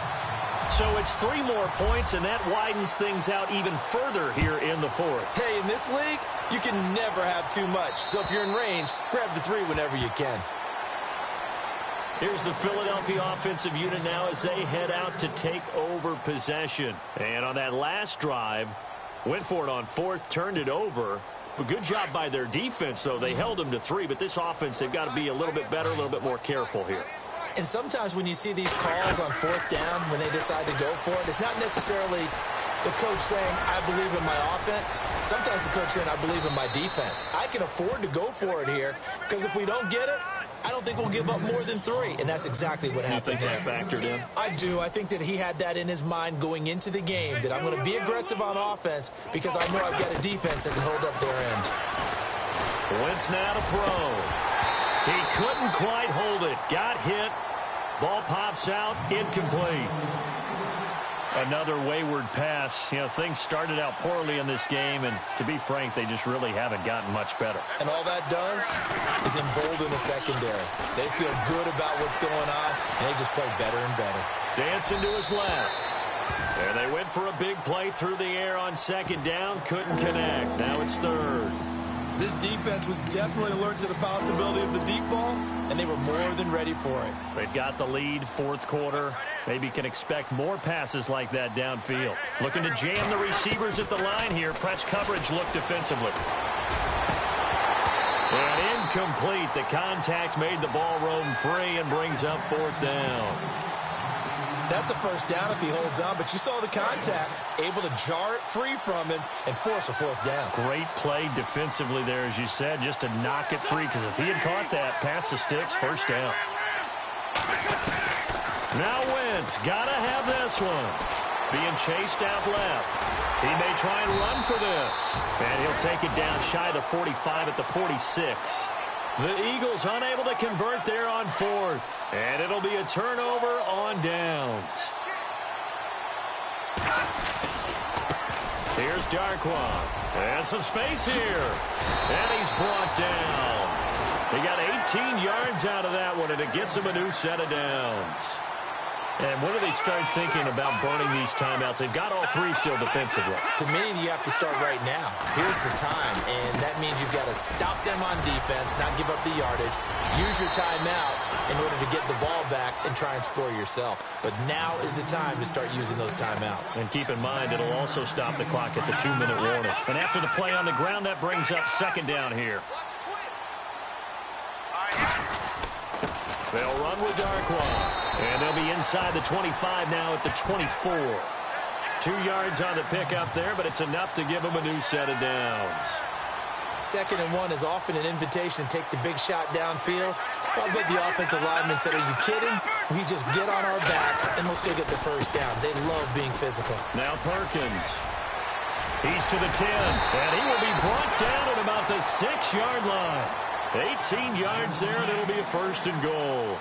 So it's 3 more points, and that widens things out even further here in the 4th.
Hey, in this league, you can never have too much. So if you're in range, grab the 3 whenever you can.
Here's the Philadelphia offensive unit now as they head out to take over possession. And on that last drive, went for it on 4th, turned it over. A good job by their defense, though. They held them to 3, but this offense, they've got to be a little bit better, a little bit more careful here.
And sometimes when you see these calls on 4th down, when they decide to go for it, it's not necessarily the coach saying, I believe in my offense. Sometimes the coach saying, I believe in my defense. I can afford to go for it here, because if we don't get it, I don't think we'll give up more than 3, and that's exactly what happened there.
You think that factored in?
I do. I think that he had that in his mind going into the game, that I'm going to be aggressive on offense because I know I've got a defense that can hold up their end.
Wentz now to throw. He couldn't quite hold it. Got hit, Ball pops out, incomplete. Another wayward pass. You know, things started out poorly in this game, and to be frank, they just really haven't gotten much better.
And all that does is embolden the secondary. They feel good about what's going on, and they just play better and better.
Dancing to his left. And they went for a big play through the air on second down. Couldn't connect. Now it's third.
This defense was definitely alert to the possibility of the deep ball, and they were more than ready for it.
They've got the lead, fourth quarter. Maybe can expect more passes like that downfield. Looking to jam the receivers at the line here. Press coverage look defensively. And incomplete. The contact made the ball roam free and brings up fourth down.
That's a first down if he holds on, but you saw the contact, able to jar it free from him and force a fourth down.
Great play defensively there, as you said, just to knock it free, because if he had caught that, pass the sticks, first down. Now Wentz, gotta have this one. Being chased out left. He may try and run for this. And he'll take it down shy of the 45 at the 46. The Eagles unable to convert there on fourth. And it'll be a turnover on downs. Here's Darquan. And some space here. And he's brought down. He got 18 yards out of that one, and it gets him a new set of downs. And when do they start thinking about burning these timeouts? They've got all three still defensively.
To me, you have to start right now. Here's the time, and that means you've got to stop them on defense, not give up the yardage. Use your timeouts in order to get the ball back and try and score yourself. But now is the time to start using those timeouts.
And keep in mind, it'll also stop the clock at the 2-minute warning. And after the play on the ground, that brings up second down here. They'll run with Darquan. And they'll be inside the 25 now at the 24. 2 yards on the pickup there, but it's enough to give them a new set of downs.
2nd and 1 is often an invitation to take the big shot downfield. Well, but the offensive lineman said, are you kidding? We just get on our backs and we'll still get the first down. They love being physical.
Now Perkins. He's to the 10, and he will be brought down at about the 6-yard line. 18 yards there, and it'll be a first and goal.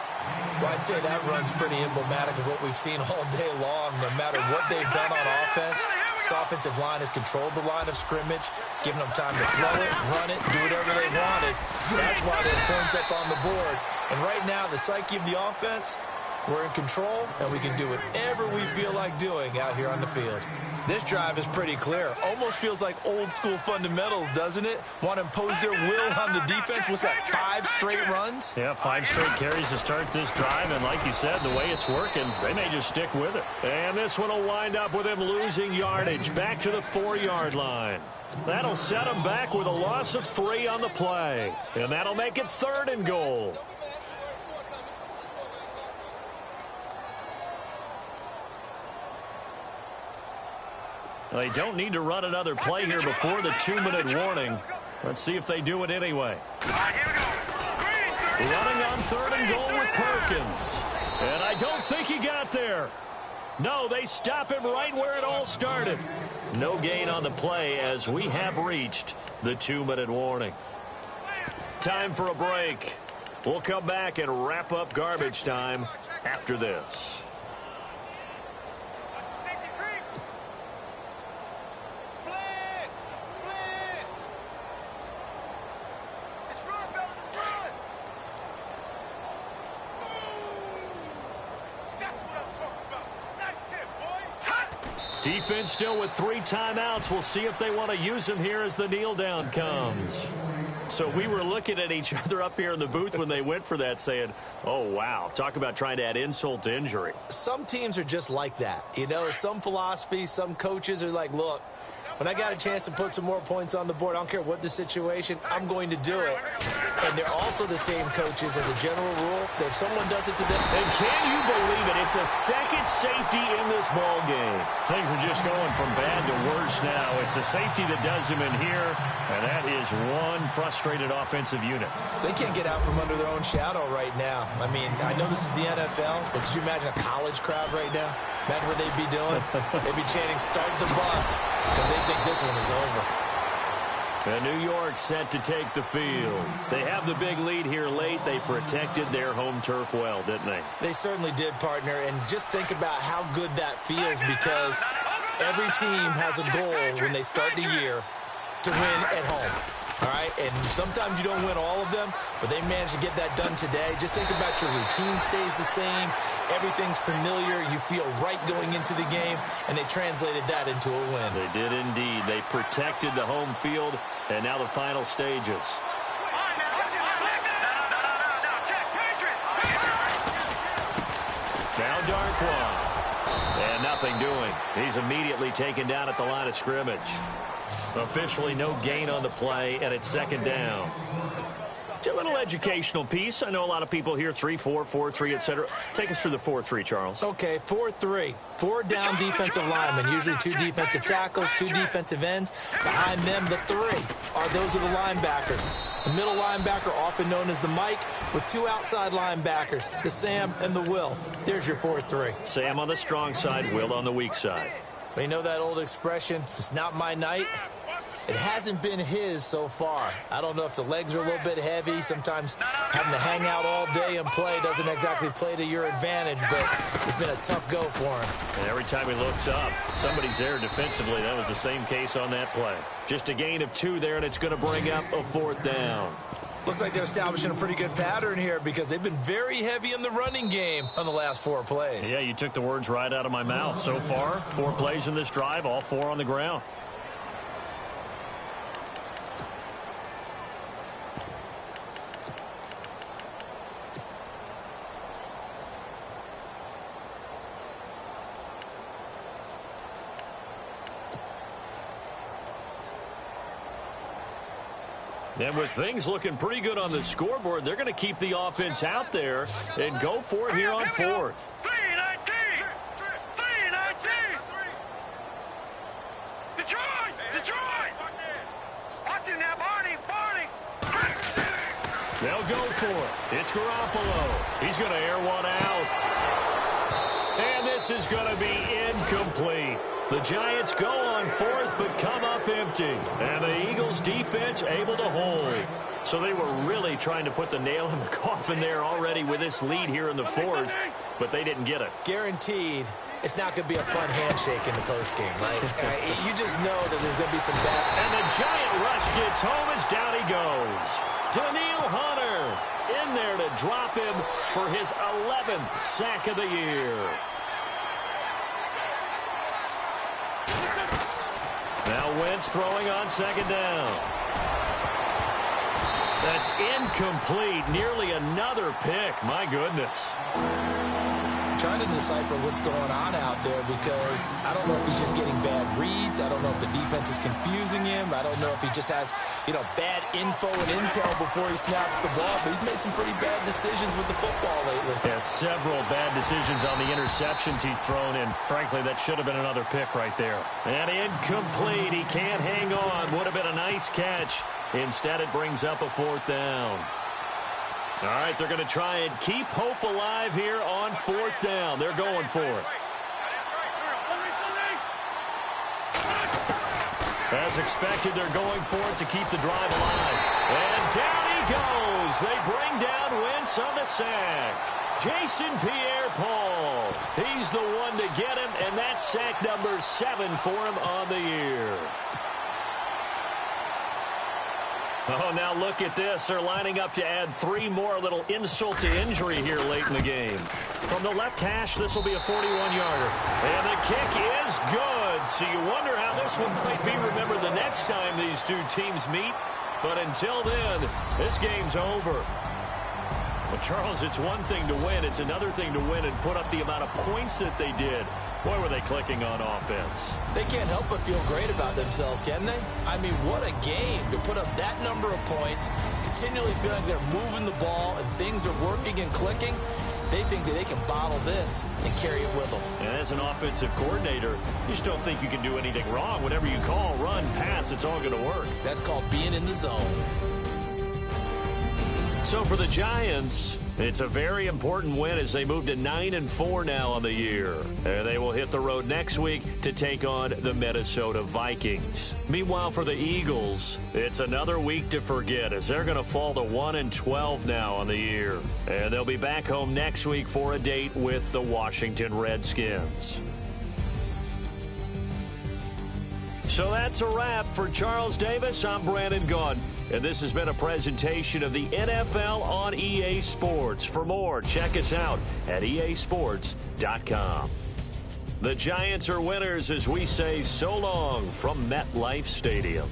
Well, I'd say that run's pretty emblematic of what we've seen all day long. No matter what they've done on offense, this offensive line has controlled the line of scrimmage, giving them time to throw it, run it, do whatever they wanted. That's why they're points up on the board. And right now, the psyche of the offense, we're in control, and we can do whatever we feel like doing out here on the field. This drive is pretty clear. Almost feels like old-school fundamentals, doesn't it? Want to impose their will on the defense. What's that, 5 straight runs?
Yeah, 5 straight carries to start this drive, and like you said, the way it's working, they may just stick with it. And this one will wind up with him losing yardage back to the 4-yard line. That'll set him back with a loss of 3 on the play, and that'll make it 3rd and goal. They don't need to run another play here before the 2-minute warning. Let's see if they do it anyway. Running on 3rd and goal with Perkins. And I don't think he got there. No, they stop him right where it all started. No gain on the play as we have reached the 2-minute warning. Time for a break. We'll come back and wrap up garbage time after this. Defense still with 3 timeouts. We'll see if they want to use them here as the kneel down comes. So we were looking at each other up here in the booth when they went for that saying, oh, wow, talk about trying to add insult to injury.
Some teams are just like that. You know, some philosophies, some coaches are like, look, when I got a chance to put some more points on the board, I don't care what the situation, I'm going to do it. And they're also the same coaches as a general rule that if someone does it to them.
And can you believe it? It's a second safety in this ball game. Things are just going from bad to worse now. It's a safety that does him in here, and that is one frustrated offensive unit.
They can't get out from under their own shadow right now. I mean, I know this is the NFL, but could you imagine a college crowd right now? Imagine what they'd be doing. They'd be chanting, start the bus, because they think this one is over.
And New York set to take the field. They have the big lead here late. They protected their home turf well, didn't they?
They certainly did, partner. And just think about how good that feels, because every team has a goal when they start the year to win at home. All right, and sometimes you don't win all of them, but they managed to get that done today. Just think about your routine stays the same. Everything's familiar. You feel right going into the game, and they translated that into a win.
They did indeed. They protected the home field, and now the final stages. Now Darkwan. And nothing doing. He's immediately taken down at the line of scrimmage. Officially no gain on the play, and it's second down. It's a little educational piece. I know a lot of people hear 3-4, 4-3, etc. Take us through the 4-3, Charles.
Okay, 4-3. 4 down defensive linemen, usually 2 defensive tackles, 2 defensive ends. Behind them, the 3 those are the linebackers. The middle linebacker, often known as the Mike, with 2 outside linebackers, the Sam and the Will. There's your 4-3.
Sam on the strong side, Will on the weak side.
We know that old expression, it's not my night. It hasn't been his so far. I don't know if the legs are a little bit heavy. Sometimes having to hang out all day and play doesn't exactly play to your advantage, but it's been a tough go for him.
And every time he looks up, somebody's there defensively. That was the same case on that play. Just a gain of 2 there, and it's going to bring up a 4th down.
Looks like they're establishing a pretty good pattern here, because they've been very heavy in the running game on the last 4 plays.
Yeah, you took the words right out of my mouth. So far, 4 plays in this drive, all 4 on the ground. And with things looking pretty good on the scoreboard, they're going to keep the offense out there and go for it here on 4th.
3-19! 3-19! Detroit! Detroit! Watch it now, Barney! Barney!
They'll go for it. It's Garoppolo. He's going to air one out. And this is going to be incomplete. The Giants go on 4th, but come up empty. And the Eagles' defense able to hold. So they were really trying to put the nail in the coffin there already with this lead here in the 4th, but they didn't get it.
Guaranteed, it's not going to be a fun handshake in the postgame. Like, you just know that there's going to be some bad.
And the Giant rush gets home as down he goes. Daniil Hunter in there to drop him for his 11th sack of the year. Now Wentz throwing on 2nd down. That's incomplete. Nearly another pick. My goodness.
Trying to decipher what's going on out there, because I don't know if he's just getting bad reads. I don't know if the defense is confusing him. I don't know if he just has, bad info and intel before he snaps the ball. But he's made some pretty bad decisions with the football lately.
Yeah, several bad decisions on the interceptions he's thrown, and frankly, that should have been another pick right there. And incomplete. He can't hang on. Would have been a nice catch. Instead, it brings up a 4th down. All right, they're going to try and keep hope alive here on 4th down. They're going for it. As expected, they're going for it to keep the drive alive. And down he goes. They bring down Wentz on the sack. Jason Pierre-Paul. He's the one to get him, and that's sack number 7 for him on the year. Oh, now look at this. They're lining up to add 3 more, a little insult to injury here late in the game. From the left hash, this will be a 41-yarder. And the kick is good. So you wonder how this one might be remembered the next time these 2 teams meet. But until then, this game's over. Well, Charles, it's one thing to win. It's another thing to win and put up the amount of points that they did. Boy, were they clicking on offense.
They can't help but feel great about themselves, can they? I mean, what a game to put up that number of points, continually feeling they're moving the ball and things are working and clicking. They think that they can bottle this and carry it with them.
And as an offensive coordinator, you just don't think you can do anything wrong. Whatever you call, run, pass, it's all going to work.
That's called being in the zone.
So for the Giants, It's a very important win as they move to 9-4 now on the year. And they will hit the road next week to take on the Minnesota Vikings. Meanwhile, for the Eagles, it's another week to forget as they're going to fall to 1-12 now on the year. And they'll be back home next week for a date with the Washington Redskins. So that's a wrap. For Charles Davis, I'm Brandon Gunn. And this has been a presentation of the NFL on EA Sports. For more, check us out at easports.com. The Giants are winners as we say so long from MetLife Stadium.